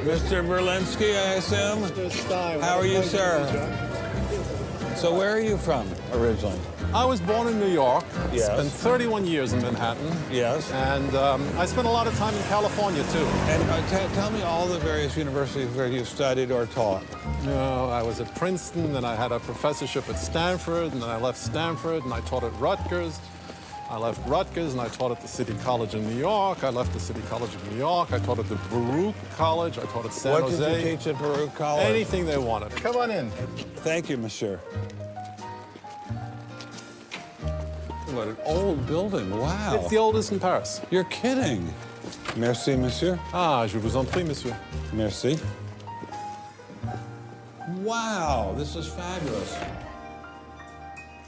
Mr. Berlinski, I assume? Mr. Stein. How are you, sir? So where are you from originally? I was born in New York. Yes. Spent 31 years in Manhattan. Yes. And I spent a lot of time in California, too. And tell me all the various universities where you studied or taught. I was at Princeton, then I had a professorship at Stanford, and then I left Stanford, and I taught at Rutgers. I left Rutgers, and I taught at the City College in New York. I left the City College of New York. I taught at the Baruch College. I taught at San Jose. What did you teach at Baruch College? Anything they wanted. Come on in. Thank you, monsieur. What an old building, wow. It's the oldest in Paris. You're kidding. Merci, monsieur. Ah, je vous en prie, monsieur. Merci. Wow, this is fabulous.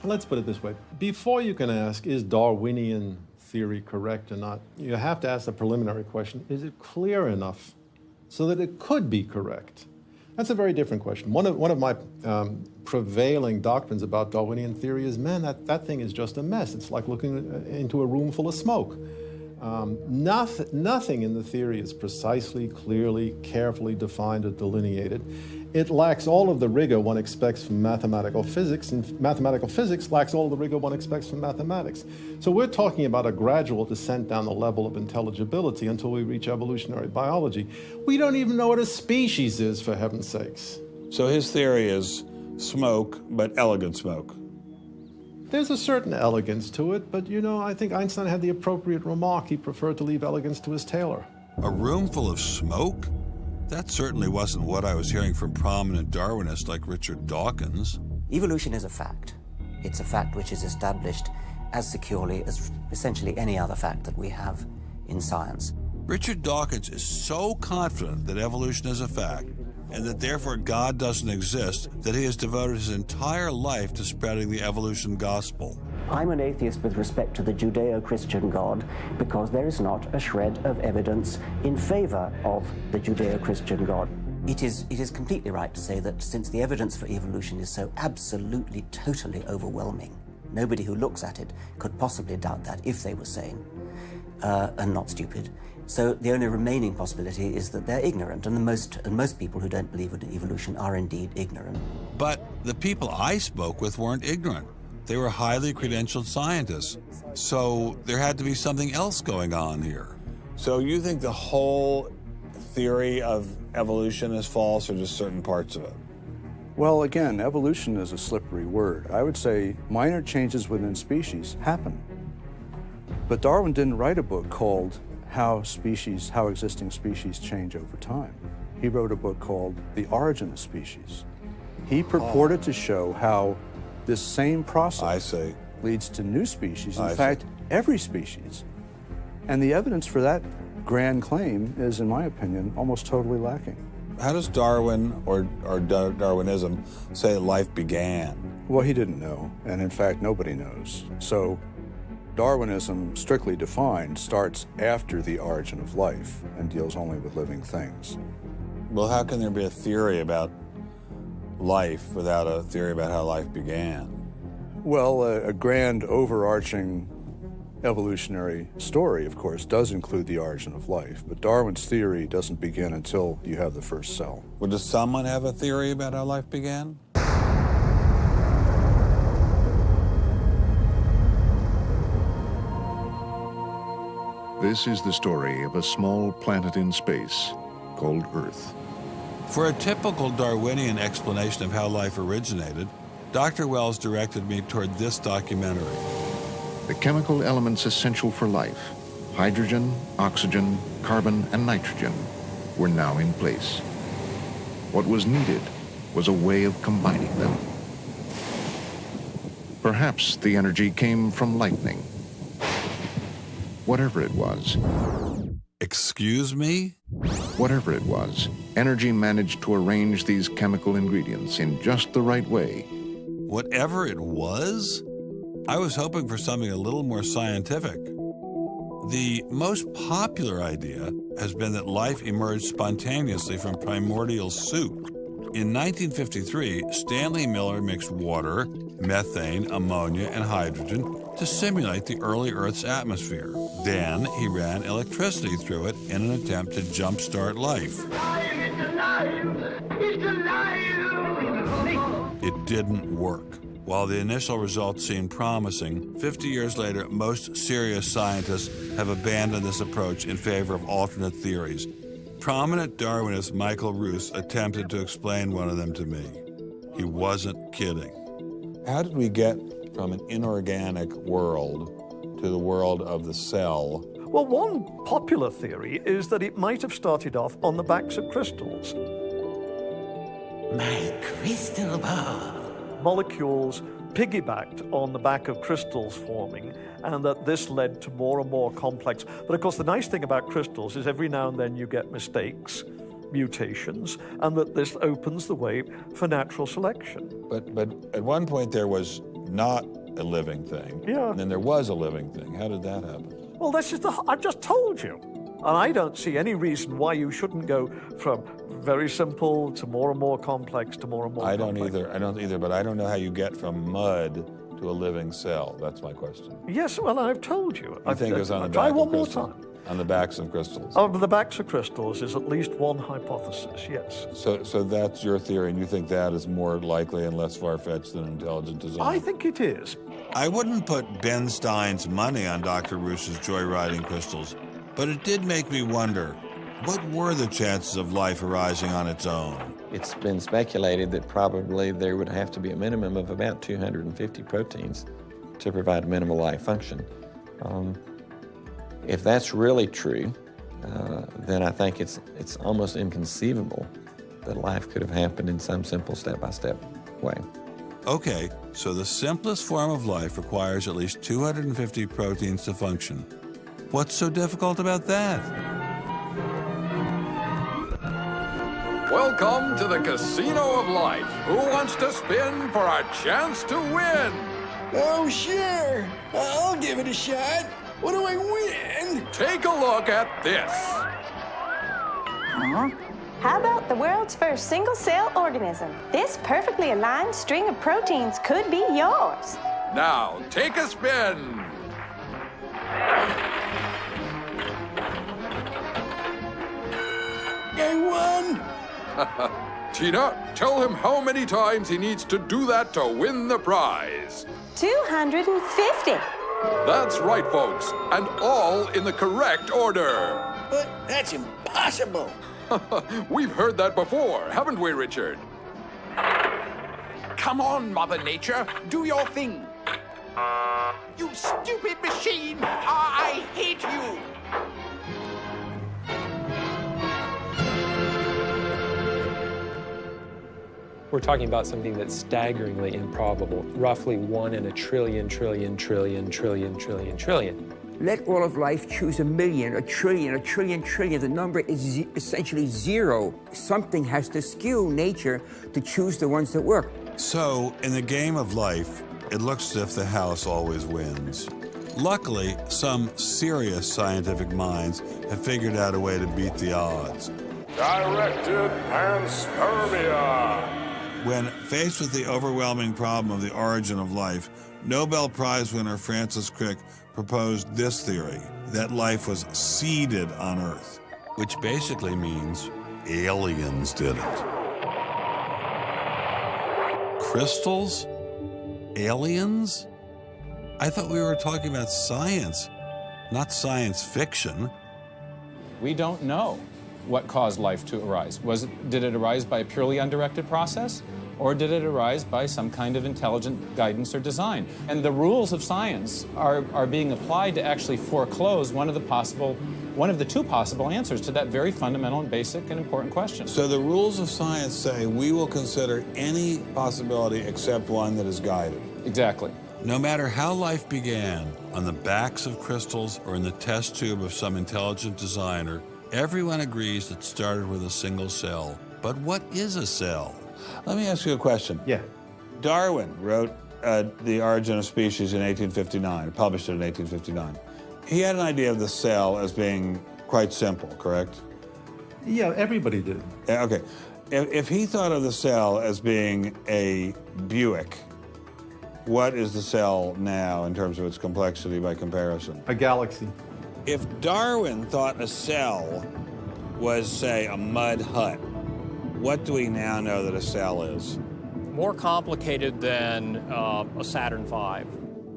Let's put it this way. Before you can ask, is Darwinian theory correct or not, you have to ask the preliminary question, is it clear enough so that it could be correct? That's a very different question. One of my prevailing doctrines about Darwinian theory is, man, that thing is just a mess. It's like looking into a room full of smoke. Nothing in the theory is precisely, clearly, carefully defined or delineated. It lacks all of the rigor one expects from mathematical physics, and mathematical physics lacks all of the rigor one expects from mathematics. So we're talking about a gradual descent down the level of intelligibility until we reach evolutionary biology. We don't even know what a species is, for heaven's sakes. So his theory is smoke, but elegant smoke. There's a certain elegance to it, but I think Einstein had the appropriate remark. He preferred to leave elegance to his tailor. A room full of smoke? That certainly wasn't what I was hearing from prominent Darwinists like Richard Dawkins. Evolution is a fact. It's a fact which is established as securely as essentially any other fact that we have in science. Richard Dawkins is so confident that evolution is a fact, and that therefore God doesn't exist, that he has devoted his entire life to spreading the evolution gospel. I'm an atheist with respect to the Judeo-Christian God because there is not a shred of evidence in favor of the Judeo-Christian God. It is completely right to say that since the evidence for evolution is so absolutely, totally overwhelming, nobody who looks at it could possibly doubt that if they were sane and not stupid. So the only remaining possibility is that they're ignorant, and most people who don't believe in evolution are indeed ignorant. But the people I spoke with weren't ignorant. They were highly credentialed scientists. So there had to be something else going on here. So you think the whole theory of evolution is false, or just certain parts of it? Well, again, evolution is a slippery word. I would say minor changes within species happen. But Darwin didn't write a book called How Existing Species Change Over Time. He wrote a book called The Origin of Species. He purported to show how this same process leads to new species, in fact, every species. And the evidence for that grand claim is, in my opinion, almost totally lacking. How does Darwin or Darwinism say life began? Well, he didn't know, and in fact, nobody knows. So Darwinism, strictly defined, starts after the origin of life and deals only with living things. Well, how can there be a theory about life without a theory about how life began? Well, a grand overarching evolutionary story, of course, does include the origin of life, but Darwin's theory doesn't begin until you have the first cell. Well, does someone have a theory about how life began? This is the story of a small planet in space called Earth. For a typical Darwinian explanation of how life originated, Dr. Wells directed me toward this documentary. The chemical elements essential for life, hydrogen, oxygen, carbon, and nitrogen, were now in place. What was needed was a way of combining them. Perhaps the energy came from lightning. Whatever it was. Excuse me? Whatever it was, energy managed to arrange these chemical ingredients in just the right way. Whatever it was? I was hoping for something a little more scientific. The most popular idea has been that life emerged spontaneously from primordial soup. In 1953, Stanley Miller mixed water, methane, ammonia, and hydrogen to simulate the early Earth's atmosphere. Then he ran electricity through it in an attempt to jumpstart life. It didn't work. While the initial results seemed promising, 50 years later, most serious scientists have abandoned this approach in favor of alternate theories. Prominent Darwinist Michael Roos attempted to explain one of them to me. He wasn't kidding. How did we get from an inorganic world to the world of the cell? Well, one popular theory is that it might have started off on the backs of crystals. My crystal ball. Molecules piggybacked on the back of crystals forming, and that this led to more and more complex. But of course, the nice thing about crystals is every now and then you get mistakes, mutations, and that this opens the way for natural selection. But at one point there was not a living thing. Yeah. And then there was a living thing. How did that happen? Well, this is I've just told you. And I don't see any reason why you shouldn't go from very simple to more and more complex to more and more complex. I don't either, but I don't know how you get from mud to a living cell. That's my question. Yes, well, I've told you. I think it was on the try back one of more crystals. time. On the backs of crystals. On the backs of crystals is at least one hypothesis, yes. So that's your theory, and you think that is more likely and less far-fetched than intelligent design? I think it is. I wouldn't put Ben Stein's money on Dr. Roos's joyriding crystals, but it did make me wonder, what were the chances of life arising on its own? It's been speculated that probably there would have to be a minimum of about 250 proteins to provide minimal life function. If that's really true, then I think it's almost inconceivable that life could have happened in some simple step-by-step way. Okay, so the simplest form of life requires at least 250 proteins to function. What's so difficult about that? Welcome to the Casino of Life. Who wants to spin for a chance to win? Oh, sure. I'll give it a shot. What do I win? Take a look at this. Huh? How about the world's first single-cell organism? This perfectly aligned string of proteins could be yours. Now, take a spin. I won. Tina, tell him how many times he needs to do that to win the prize. 250. That's right, folks, and all in the correct order. But that's impossible. We've heard that before, haven't we, Richard? Come on, Mother Nature, do your thing. You stupid machine! I hate you! We're talking about something that's staggeringly improbable, roughly 1 in a trillion. Let all of life choose a million, a trillion. The number is essentially zero. Something has to skew nature to choose the ones that work. So, in the game of life, it looks as if the house always wins. Luckily, some serious scientific minds have figured out a way to beat the odds. Directed panspermia. When faced with the overwhelming problem of the origin of life, Nobel Prize winner Francis Crick proposed this theory, that life was seeded on Earth, which basically means aliens did it. Crystals? Aliens? I thought we were talking about science, not science fiction. We don't know what caused life to arise. Did it arise by a purely undirected process? Or did it arise by some kind of intelligent guidance or design? And the rules of science are being applied to actually foreclose one of the two possible answers to that very fundamental and basic and important question. So the rules of science say we will consider any possibility except one that is guided. Exactly. No matter how life began, on the backs of crystals or in the test tube of some intelligent designer, everyone agrees it started with a single cell. But what is a cell? Let me ask you a question. Yeah. Darwin wrote The Origin of Species in 1859, published it in 1859. He had an idea of the cell as being quite simple, correct? Yeah, everybody did. Okay. If he thought of the cell as being a Buick, What is the cell now in terms of its complexity by comparison? A galaxy. If Darwin thought a cell was, say, a mud hut, what do we now know that a cell is? More complicated than a Saturn V.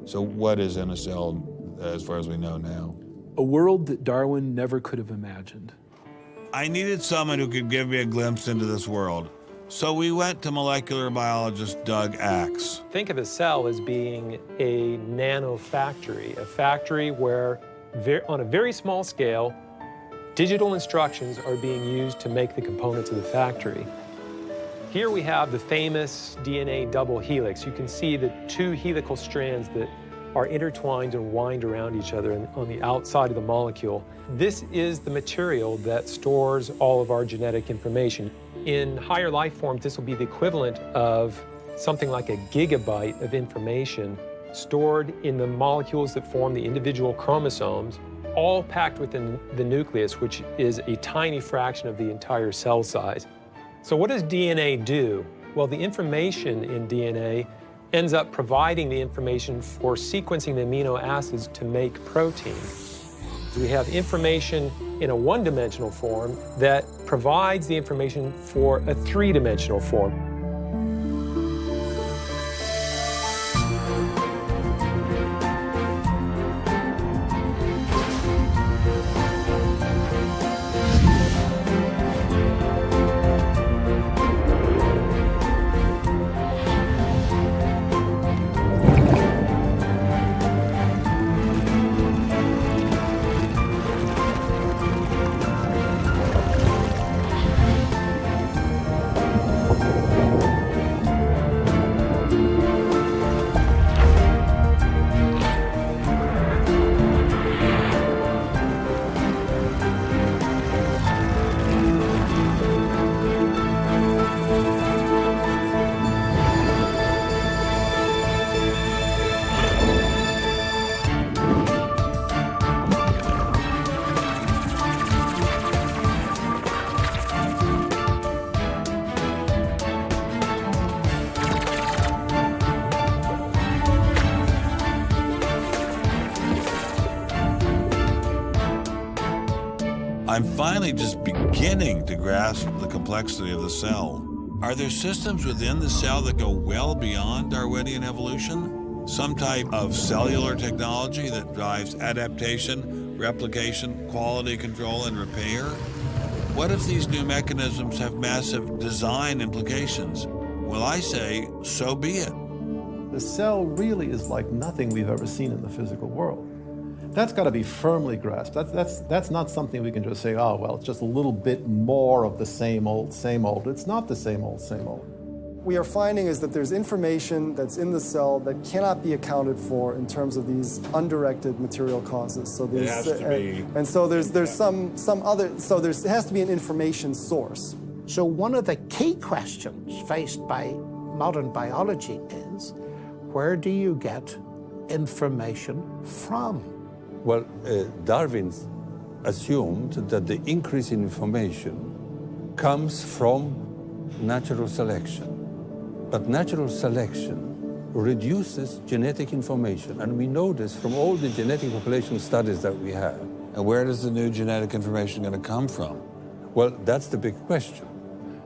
So what is in a cell as far as we know now? A world that Darwin never could have imagined. I needed someone who could give me a glimpse into this world. So we went to molecular biologist Doug Axe. Think of a cell as being a nanofactory, a factory where, on a very small scale, digital instructions are being used to make the components of the factory. Here we have the famous DNA double helix. You can see the two helical strands that are intertwined and wind around each other on the outside of the molecule. This is the material that stores all of our genetic information. In higher life forms, this will be the equivalent of something like a gigabyte of information stored in the molecules that form the individual chromosomes, all packed within the nucleus, which is a tiny fraction of the entire cell size. So what does DNA do? Well, the information in DNA ends up providing the information for sequencing the amino acids to make protein. We have information in a one-dimensional form that provides the information for a three-dimensional form. I'm finally just beginning to grasp the complexity of the cell. Are there systems within the cell that go well beyond Darwinian evolution? Some type of cellular technology that drives adaptation, replication, quality control, and repair? What if these new mechanisms have massive design implications? Well, I say, so be it. The cell really is like nothing we've ever seen in the physical world. That's got to be firmly grasped. That's not something we can just say, oh, well, it's just a little bit more of the same old, same old. It's not the same old, same old. We are finding is that there's information that's in the cell that cannot be accounted for in terms of these undirected material causes. So there's, it has to be. And so there's some other, so it has to be an information source. So one of the key questions faced by modern biology is, where do you get information from? Well, Darwin assumed that the increase in information comes from natural selection. But natural selection reduces genetic information, and we know this from all the genetic population studies that we have. And where does the new genetic information going to come from? Well, that's the big question.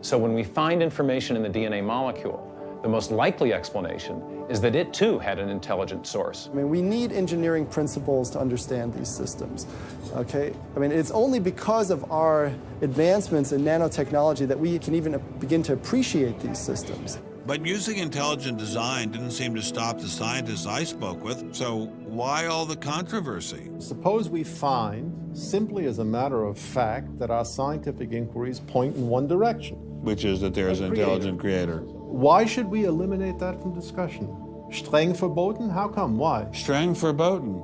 So when we find information in the DNA molecule, the most likely explanation is that it too had an intelligent source. I mean, we need engineering principles to understand these systems, okay? I mean, it's only because of our advancements in nanotechnology that we can even begin to appreciate these systems. But using intelligent design didn't seem to stop the scientists I spoke with, so why all the controversy? Suppose we find, simply as a matter of fact, that our scientific inquiries point in one direction. Which is that there is an intelligent creator. Why should we eliminate that from discussion? Streng verboten? How come? Why? Streng verboten.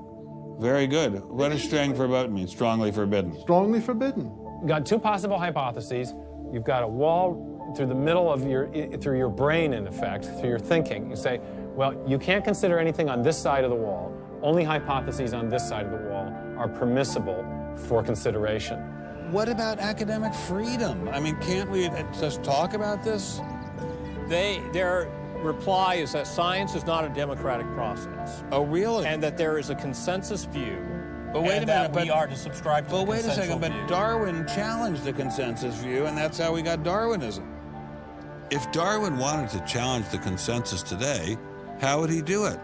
Very good. What does streng verboten mean? Strongly forbidden. Strongly forbidden. You've got two possible hypotheses. You've got a wall through the middle of through your brain, in effect, through your thinking. You say, well, you can't consider anything on this side of the wall. Only hypotheses on this side of the wall are permissible for consideration. What about academic freedom? I mean, can't we just talk about this? There reply is that science is not a democratic process. Oh, really? And that there is a consensus view. But wait a minute, we are to subscribe to the wait a second, but view. Darwin challenged the consensus view, and that's how we got Darwinism. If Darwin wanted to challenge the consensus today, how would he do it?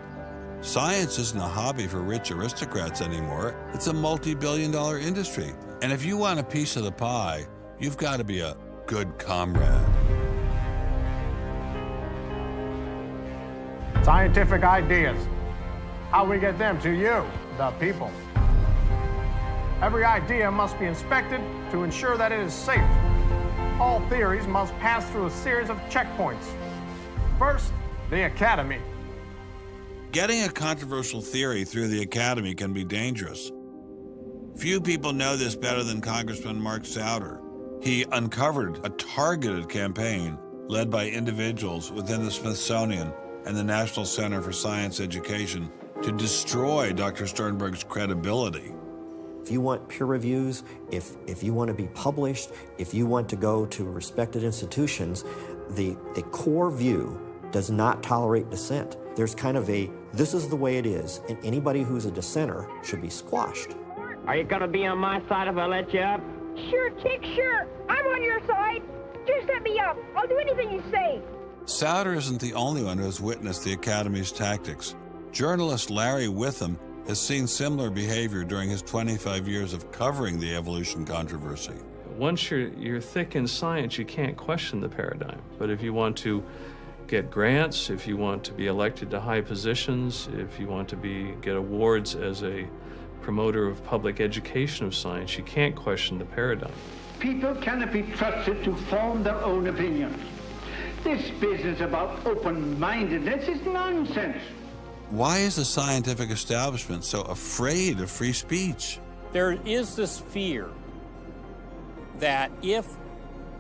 Science isn't a hobby for rich aristocrats anymore. It's a multi-billion-dollar industry. And if you want a piece of the pie, you've got to be a good comrade. Scientific ideas. How we get them to you, the people. Every idea must be inspected to ensure that it is safe. All theories must pass through a series of checkpoints. First, the Academy. Getting a controversial theory through the Academy can be dangerous. Few people know this better than Congressman Mark Souder. He uncovered a targeted campaign led by individuals within the Smithsonian and the National Center for Science Education to destroy Dr. Sternberg's credibility. If you want peer reviews, if you want to be published, if you want to go to respected institutions, the core view does not tolerate dissent. There's kind of a, this is the way it is, and anybody who's a dissenter should be squashed. Are you going to be on my side if I let you up? Sure, Chick, sure. I'm on your side. Just let me up. I'll do anything you say. Souder isn't the only one who has witnessed the Academy's tactics. Journalist Larry Witham has seen similar behavior during his 25 years of covering the evolution controversy. Once you're thick in science, you can't question the paradigm. But if you want to get grants, if you want to be elected to high positions, if you want to get awards as a promoter of public education of science, you can't question the paradigm. People cannot be trusted to form their own opinions. This business about open-mindedness is nonsense. Why is the scientific establishment so afraid of free speech? There is this fear that if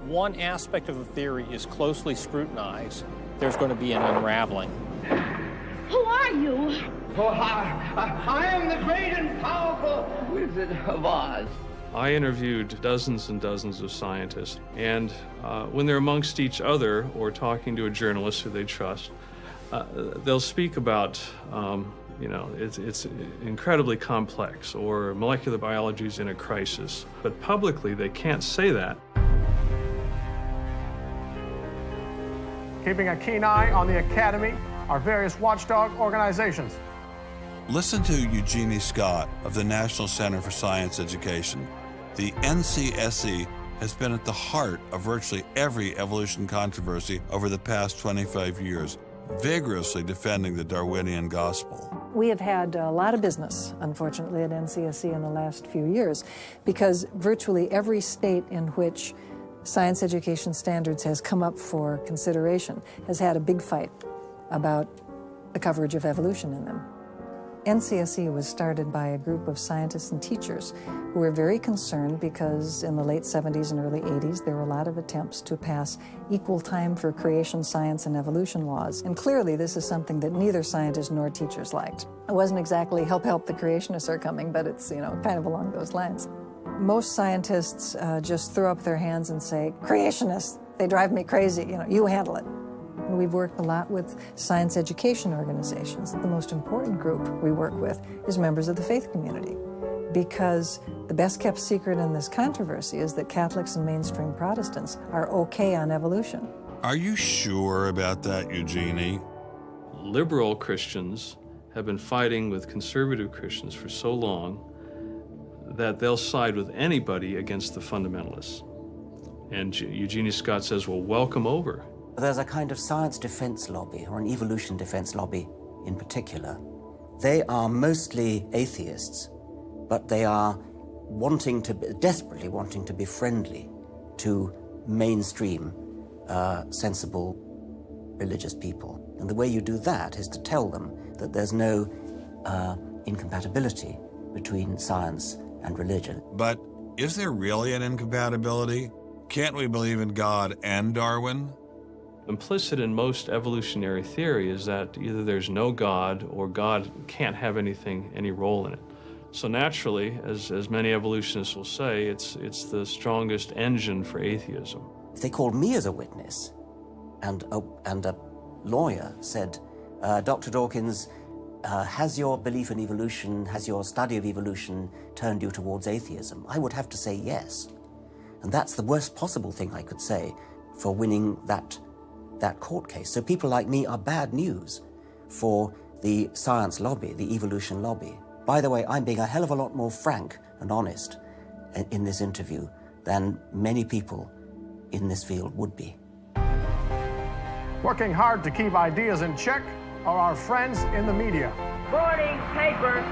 one aspect of the theory is closely scrutinized, there's going to be an unraveling. Who are you? Oh, I am the great and powerful Wizard of Oz. I interviewed dozens and dozens of scientists, and when they're amongst each other or talking to a journalist who they trust, they'll speak about, it's incredibly complex, or molecular biology is in a crisis. But publicly, they can't say that. Keeping a keen eye on the Academy, our various watchdog organizations. Listen to Eugenie Scott of the National Center for Science Education. The NCSE has been at the heart of virtually every evolution controversy over the past 25 years, vigorously defending the Darwinian gospel. We have had a lot of business, unfortunately, at NCSE in the last few years, because virtually every state in which science education standards has come up for consideration has had a big fight about the coverage of evolution in them. NCSE was started by a group of scientists and teachers who were very concerned because in the late 70s and early 80s there were a lot of attempts to pass equal time for creation science and evolution laws. And clearly this is something that neither scientists nor teachers liked. It wasn't exactly help the creationists are coming, but it's, kind of along those lines. Most scientists just throw up their hands and say, creationists, they drive me crazy, you handle it. We've worked a lot with science education organizations. The most important group we work with is members of the faith community, because the best kept secret in this controversy is that Catholics and mainstream Protestants are okay on evolution. Are you sure about that, Eugenie? Liberal Christians have been fighting with conservative Christians for so long that they'll side with anybody against the fundamentalists. And Eugenie Scott says, well, welcome over. There's a kind of science defense lobby, or an evolution defense lobby in particular. They are mostly atheists, but they are desperately wanting to be friendly to mainstream, sensible religious people. And the way you do that is to tell them that there's no incompatibility between science and religion. But is there really an incompatibility? Can't we believe in God and Darwin? Implicit in most evolutionary theory is that either there's no God or God can't have any role in it. So naturally, as many evolutionists will say, it's the strongest engine for atheism. If they called me as a witness and a lawyer said, Dr. Dawkins, has your belief in evolution, has your study of evolution turned you towards atheism? I would have to say yes. And that's the worst possible thing I could say for winning that court case. So people like me are bad news for the science lobby, the evolution lobby. By the way, I'm being a hell of a lot more frank and honest in this interview than many people in this field would be. Working hard to keep ideas in check are our friends in the media. Morning, paper.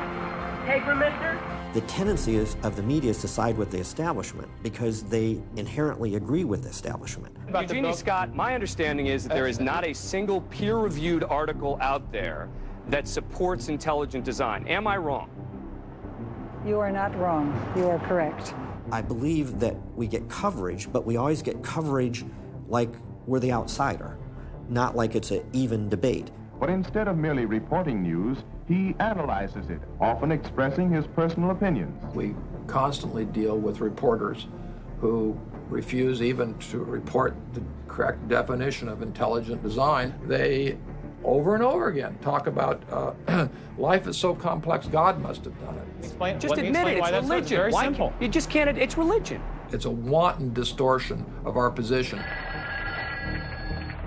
Paper, mister? The tendency of the media is to side with the establishment because they inherently agree with the establishment. Eugenie Scott, my understanding is that there is not a single peer-reviewed article out there that supports intelligent design. Am I wrong? You are not wrong. You are correct. I believe that we get coverage, but we always get coverage like we're the outsider, not like it's an even debate. But instead of merely reporting news, he analyzes it, often expressing his personal opinions. We constantly deal with reporters who refuse even to report the correct definition of intelligent design. They, over and over again, talk about life is so complex, God must have done it. Just admit it, it's religion. It's very simple. You just can't, it's religion. It's a wanton distortion of our position.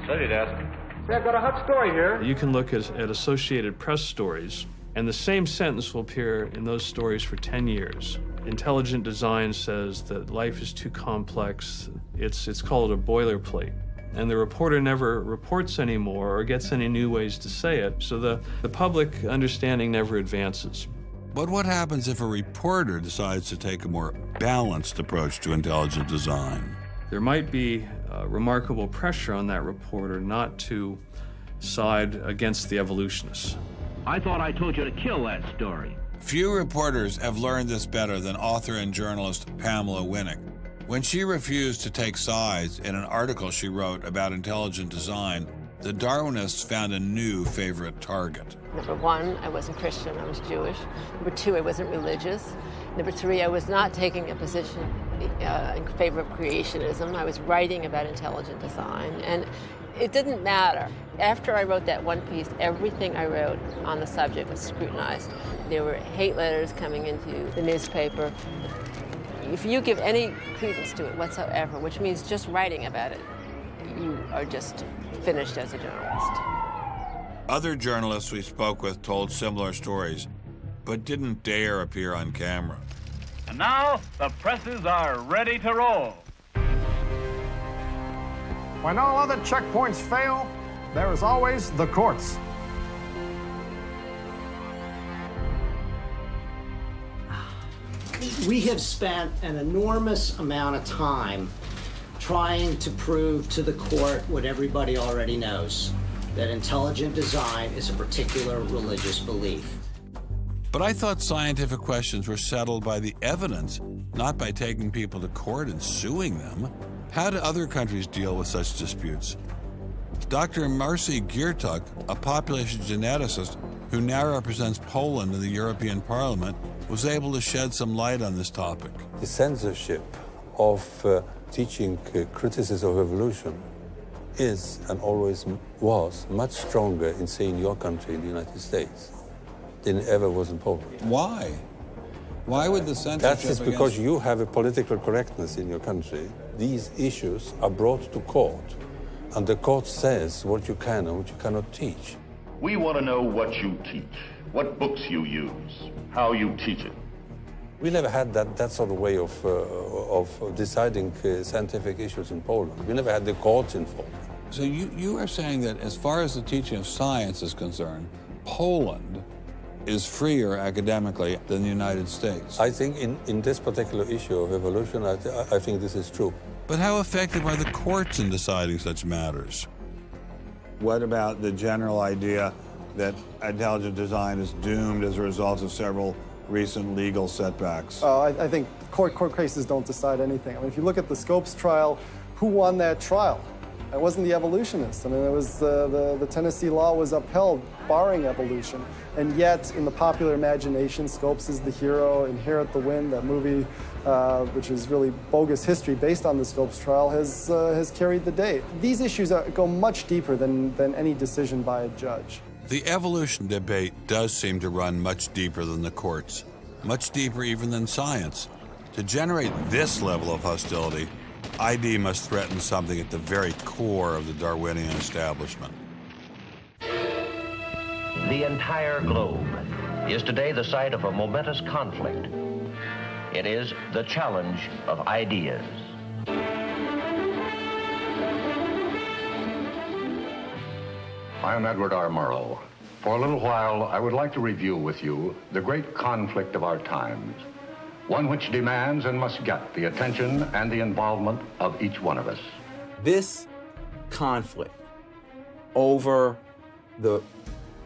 Studied ask. I've got a hot story here. You can look at Associated Press stories, and the same sentence will appear in those stories for 10 years. Intelligent design says that life is too complex. It's called a boilerplate. And the reporter never reports anymore or gets any new ways to say it, so the public understanding never advances. But what happens if a reporter decides to take a more balanced approach to intelligent design? There might be remarkable pressure on that reporter not to side against the evolutionists. I thought I told you to kill that story. Few reporters have learned this better than author and journalist Pamela Winnick. When she refused to take sides in an article she wrote about intelligent design, the Darwinists found a new favorite target. Number one, I wasn't Christian, I was Jewish. Number two, I wasn't religious. Number three, I was not taking a position in favor of creationism. I was writing about intelligent design, and it didn't matter. After I wrote that one piece, everything I wrote on the subject was scrutinized. There were hate letters coming into the newspaper. If you give any credence to it whatsoever, which means just writing about it, you are just finished as a journalist. Other journalists we spoke with told similar stories, but didn't dare appear on camera. And now, the presses are ready to roll. When all other checkpoints fail, there is always the courts. We have spent an enormous amount of time trying to prove to the court what everybody already knows, that intelligent design is a particular religious belief. But I thought scientific questions were settled by the evidence, not by taking people to court and suing them. How do other countries deal with such disputes? Dr. Marcy Giertuk, a population geneticist who now represents Poland in the European Parliament, was able to shed some light on this topic. The censorship of teaching criticism of evolution is and always was much stronger in, say, in your country, in the United States, than it ever was in Poland. Why? Why would the censorship? That is because you have a political correctness in your country. These issues are brought to court, and the court says what you can and what you cannot teach. We want to know what you teach, what books you use, how you teach it. We never had that sort of way of deciding scientific issues in Poland. We never had the courts involved. So you are saying that as far as the teaching of science is concerned, Poland is freer academically than the United States. I think in this particular issue of evolution, I think this is true. But how effective are the courts in deciding such matters? What about the general idea that intelligent design is doomed as a result of several recent legal setbacks? I think court cases don't decide anything. I mean, if you look at the Scopes trial, who won that trial? It wasn't the evolutionists. I mean, it was the Tennessee law was upheld, barring evolution. And yet, in the popular imagination, Scopes is the hero. Inherit the Wind, that movie which is really bogus history based on the Scopes trial, has carried the day. These issues go much deeper than any decision by a judge. The evolution debate does seem to run much deeper than the courts, much deeper even than science. To generate this level of hostility, ID must threaten something at the very core of the Darwinian establishment. The entire globe is today the site of a momentous conflict. It is the challenge of ideas. I am Edward R. Murrow. For a little while, I would like to review with you the great conflict of our times, one which demands and must get the attention and the involvement of each one of us. This conflict over the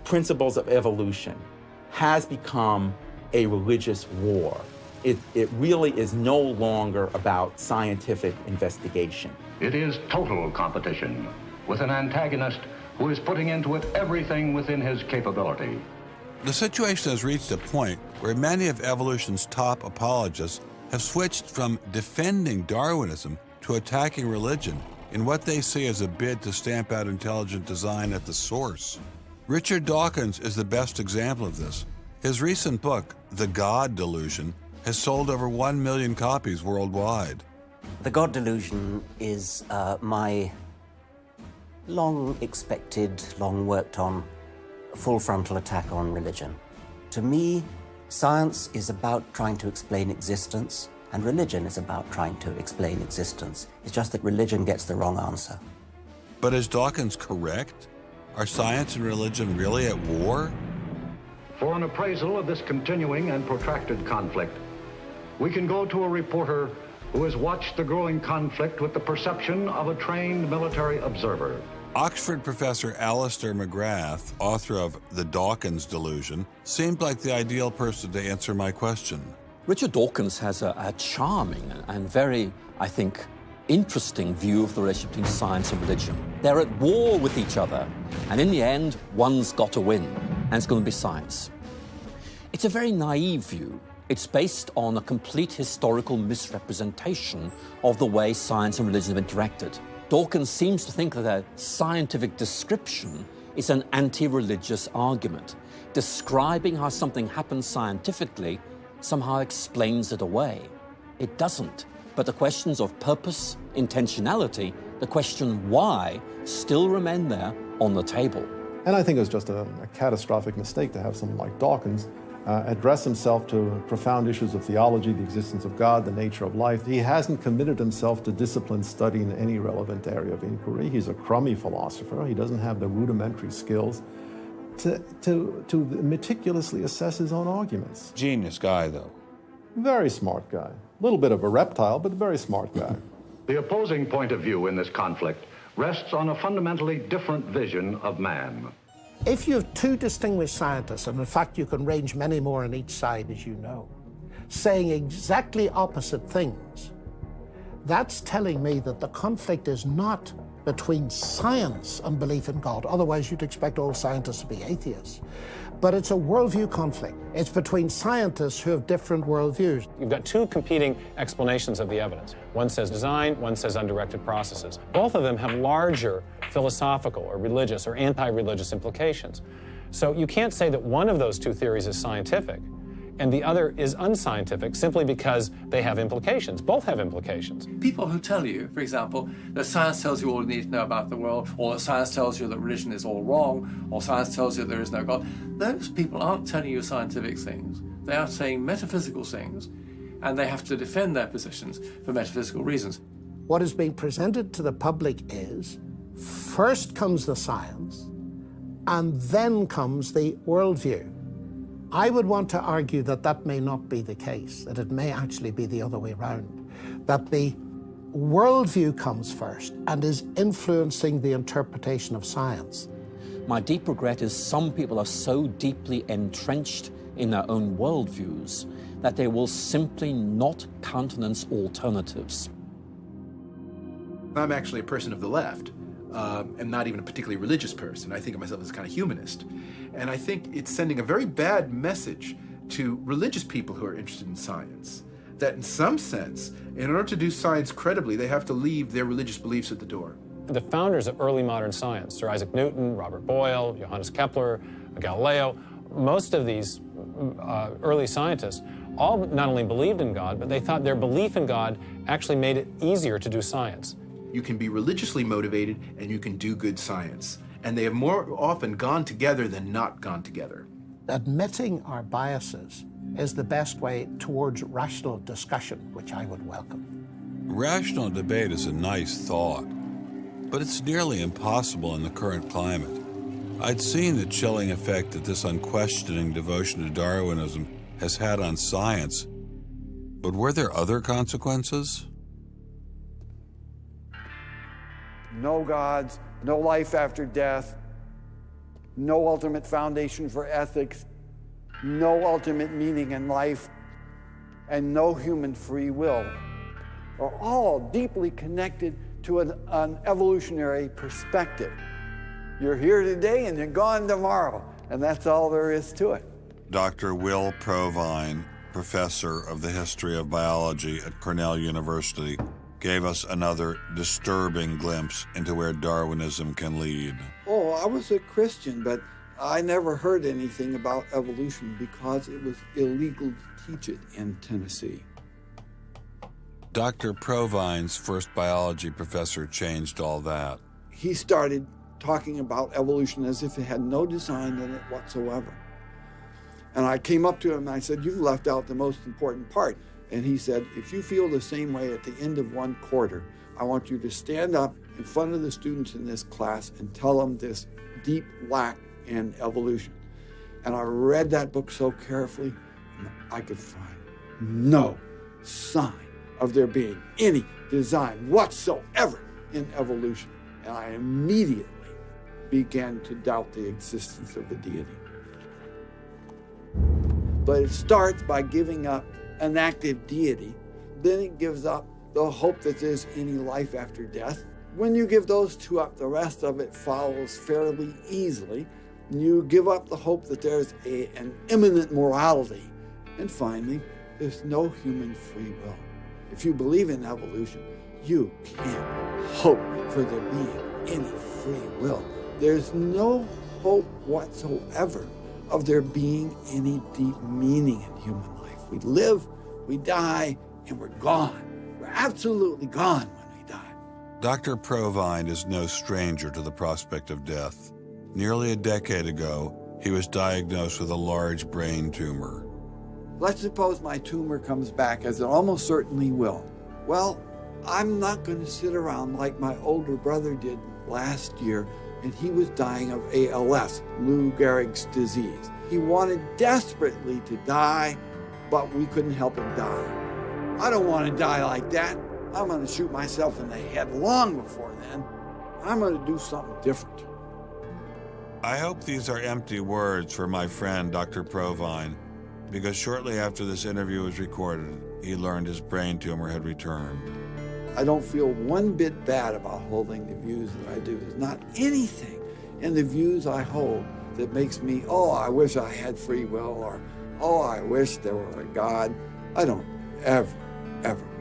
principles of evolution has become a religious war. It really is no longer about scientific investigation. It is total competition with an antagonist who is putting into it everything within his capability. The situation has reached a point where many of evolution's top apologists have switched from defending Darwinism to attacking religion in what they see as a bid to stamp out intelligent design at the source. Richard Dawkins is the best example of this. His recent book, The God Delusion, has sold over 1 million copies worldwide. The God Delusion is my long-expected, long-worked-on, full-frontal attack on religion. To me, science is about trying to explain existence, and religion is about trying to explain existence. It's just that religion gets the wrong answer. But is Dawkins correct? Are science and religion really at war? For an appraisal of this continuing and protracted conflict, we can go to a reporter who has watched the growing conflict with the perception of a trained military observer. Oxford professor Alistair McGrath, author of The Dawkins Delusion, seemed like the ideal person to answer my question. Richard Dawkins has a charming and very, I think, interesting view of the relationship between science and religion. They're at war with each other, and in the end, one's got to win, and it's going to be science. It's a very naive view. It's based on a complete historical misrepresentation of the way science and religion have interacted. Dawkins seems to think that a scientific description is an anti-religious argument. Describing how something happens scientifically somehow explains it away. It doesn't. But the questions of purpose, intentionality, the question why, still remain there on the table. And I think it was just a catastrophic mistake to have someone like Dawkins address himself to profound issues of theology, the existence of God, the nature of life. He hasn't committed himself to disciplined study in any relevant area of inquiry. He's a crummy philosopher. He doesn't have the rudimentary skills to meticulously assess his own arguments. Genius guy, though. Very smart guy. A little bit of a reptile, but a very smart guy. The opposing point of view in this conflict rests on a fundamentally different vision of man. If you have two distinguished scientists, and in fact you can range many more on each side, as you know, saying exactly opposite things, that's telling me that the conflict is not between science and belief in God. Otherwise, you'd expect all scientists to be atheists. But it's a worldview conflict. It's between scientists who have different worldviews. You've got two competing explanations of the evidence. One says design, one says undirected processes. Both of them have larger philosophical or religious or anti-religious implications. So you can't say that one of those two theories is scientific and the other is unscientific simply because they have implications. Both have implications. People who tell you, for example, that science tells you all you need to know about the world, or that science tells you that religion is all wrong, or science tells you there is no God, those people aren't telling you scientific things. They are saying metaphysical things, and they have to defend their positions for metaphysical reasons. What is being presented to the public is, first comes the science, and then comes the worldview. I would want to argue that that may not be the case, that it may actually be the other way around, that the worldview comes first and is influencing the interpretation of science. My deep regret is some people are so deeply entrenched in their own worldviews that they will simply not countenance alternatives. I'm actually a person of the left, and not even a particularly religious person. I think of myself as a kind of humanist. And I think it's sending a very bad message to religious people who are interested in science, that in some sense, in order to do science credibly, they have to leave their religious beliefs at the door. The founders of early modern science, Sir Isaac Newton, Robert Boyle, Johannes Kepler, Galileo, most of these early scientists all not only believed in God, but they thought their belief in God actually made it easier to do science. You can be religiously motivated and you can do good science. And they have more often gone together than not gone together. Admitting our biases is the best way towards rational discussion, which I would welcome. Rational debate is a nice thought, but it's nearly impossible in the current climate. I'd seen the chilling effect that this unquestioning devotion to Darwinism has had on science, but were there other consequences? No gods, no life after death, no ultimate foundation for ethics, no ultimate meaning in life, and no human free will are all deeply connected to an evolutionary perspective. You're here today and you're gone tomorrow, and that's all there is to it. Dr. Will Provine, professor of the history of biology at Cornell University, gave us another disturbing glimpse into where Darwinism can lead. Oh, I was a Christian, but I never heard anything about evolution because it was illegal to teach it in Tennessee. Dr. Provine's first biology professor changed all that. He started talking about evolution as if it had no design in it whatsoever. And I came up to him and I said, "You've left out the most important part." And he said, "If you feel the same way at the end of one quarter, I want you to stand up in front of the students in this class and tell them this deep lack in evolution." And I read that book so carefully, and I could find no sign of there being any design whatsoever in evolution. And I immediately began to doubt the existence of a deity. But it starts by giving up an active deity. Then it gives up the hope that there's any life after death. When you give those two up, the rest of it follows fairly easily. You give up the hope that there's an immanent morality. And finally, there's no human free will. If you believe in evolution, you can't hope for there being any free will. There's no hope whatsoever of there being any deep meaning in human life. We live, we die, and we're gone. We're absolutely gone when we die. Dr. Provine is no stranger to the prospect of death. Nearly a decade ago, he was diagnosed with a large brain tumor. Let's suppose my tumor comes back, as it almost certainly will. Well, I'm not going to sit around like my older brother did last year, and he was dying of ALS, Lou Gehrig's disease. He wanted desperately to die, but we couldn't help him die. I don't want to die like that. I'm going to shoot myself in the head long before then. I'm going to do something different. I hope these are empty words for my friend, Dr. Provine, because shortly after this interview was recorded, he learned his brain tumor had returned. I don't feel one bit bad about holding the views that I do. There's not anything in the views I hold that makes me, oh, I wish I had free will, or, oh, I wish there were a God. I don't ever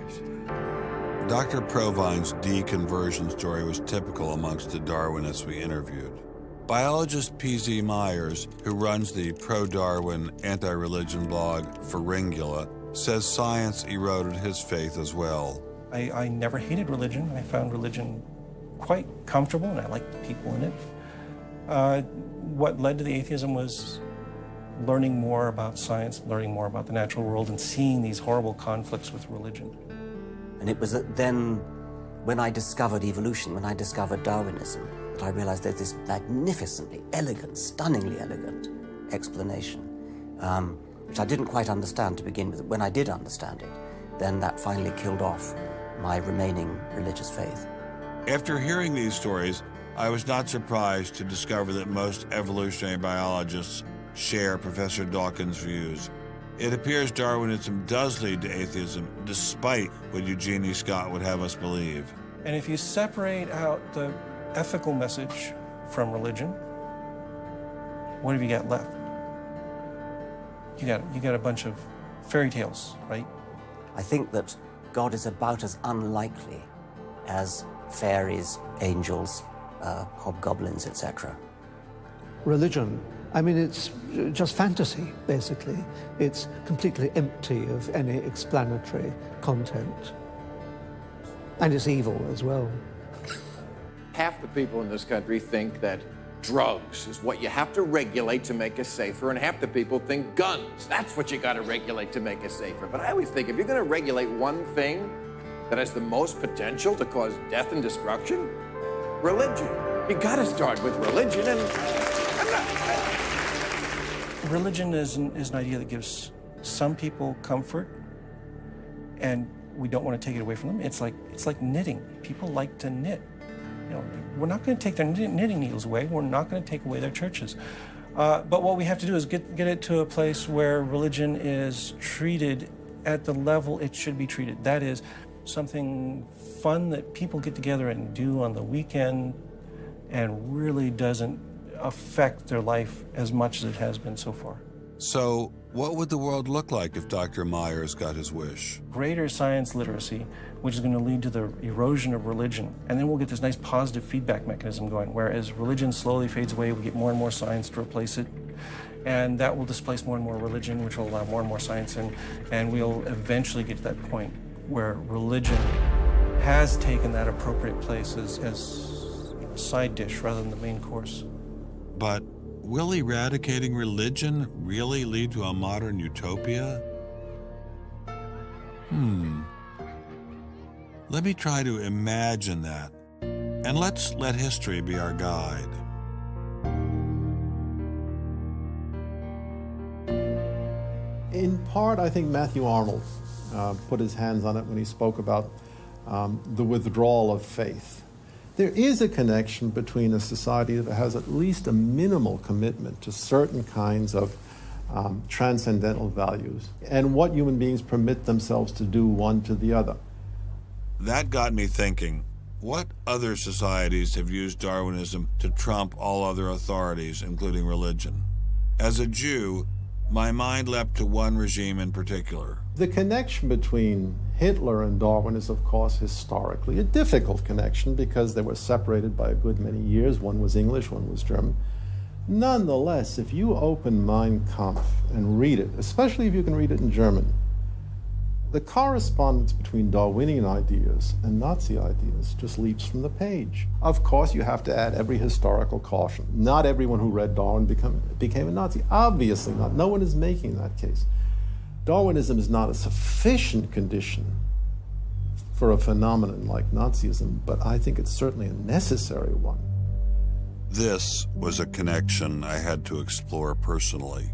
wish that. Dr. Provine's deconversion story was typical amongst the Darwinists we interviewed. Biologist P.Z. Myers, who runs the pro-Darwin, anti-religion blog Pharyngula, says science eroded his faith as well. I never hated religion. I found religion quite comfortable, and I liked the people in it. What led to the atheism was learning more about science, learning more about the natural world, and seeing these horrible conflicts with religion. And it was then, when I discovered evolution, when I discovered Darwinism, that I realized there's this magnificently elegant, stunningly elegant explanation, which I didn't quite understand to begin with. When I did understand it, then that finally killed off my remaining religious faith. After hearing these stories, I was not surprised to discover that most evolutionary biologists share Professor Dawkins' views. It appears Darwinism does lead to atheism, despite what Eugenie Scott would have us believe. And if you separate out the ethical message from religion, what have you got left? You got a bunch of fairy tales, right? I think that God is about as unlikely as fairies, angels, hobgoblins, etc. Religion, I mean, it's just fantasy, basically. It's completely empty of any explanatory content. And it's evil as well. Half the people in this country think that drugs is what you have to regulate to make us safer, and half the people think guns, that's what you got to regulate to make us safer. But I always think if you're going to regulate one thing that has the most potential to cause death and destruction, religion. You got to start with religion, and Religion is an idea that gives some people comfort, and we don't want to take it away from them. It's like knitting. People like to knit. You know, we're not going to take their knitting needles away. We're not going to take away their churches. But what we have to do is get it to a place where religion is treated at the level it should be treated. That is, something fun that people get together and do on the weekend and really doesn't affect their life as much as it has been so far. So, what would the world look like if Dr. Myers got his wish? Greater science literacy, which is going to lead to the erosion of religion. And then we'll get this nice positive feedback mechanism going, where as religion slowly fades away, we get more and more science to replace it. And that will displace more and more religion, which will allow more and more science in. And we'll eventually get to that point where religion has taken that appropriate place as a side dish rather than the main course. But will eradicating religion really lead to a modern utopia? Let me try to imagine that, and let's let history be our guide. In part, I think Matthew Arnold put his hands on it when he spoke about the withdrawal of faith. There is a connection between a society that has at least a minimal commitment to certain kinds of transcendental values and what human beings permit themselves to do one to the other. That got me thinking, what other societies have used Darwinism to trump all other authorities, including religion? As a Jew, my mind leapt to one regime in particular. The connection between Hitler and Darwin is, of course, historically a difficult connection because they were separated by a good many years. One was English, one was German. Nonetheless, if you open Mein Kampf and read it, especially if you can read it in German, the correspondence between Darwinian ideas and Nazi ideas just leaps from the page. Of course, you have to add every historical caution. Not everyone who read Darwin became a Nazi. Obviously not. No one is making that case. Darwinism is not a sufficient condition for a phenomenon like Nazism, but I think it's certainly a necessary one. This was a connection I had to explore personally.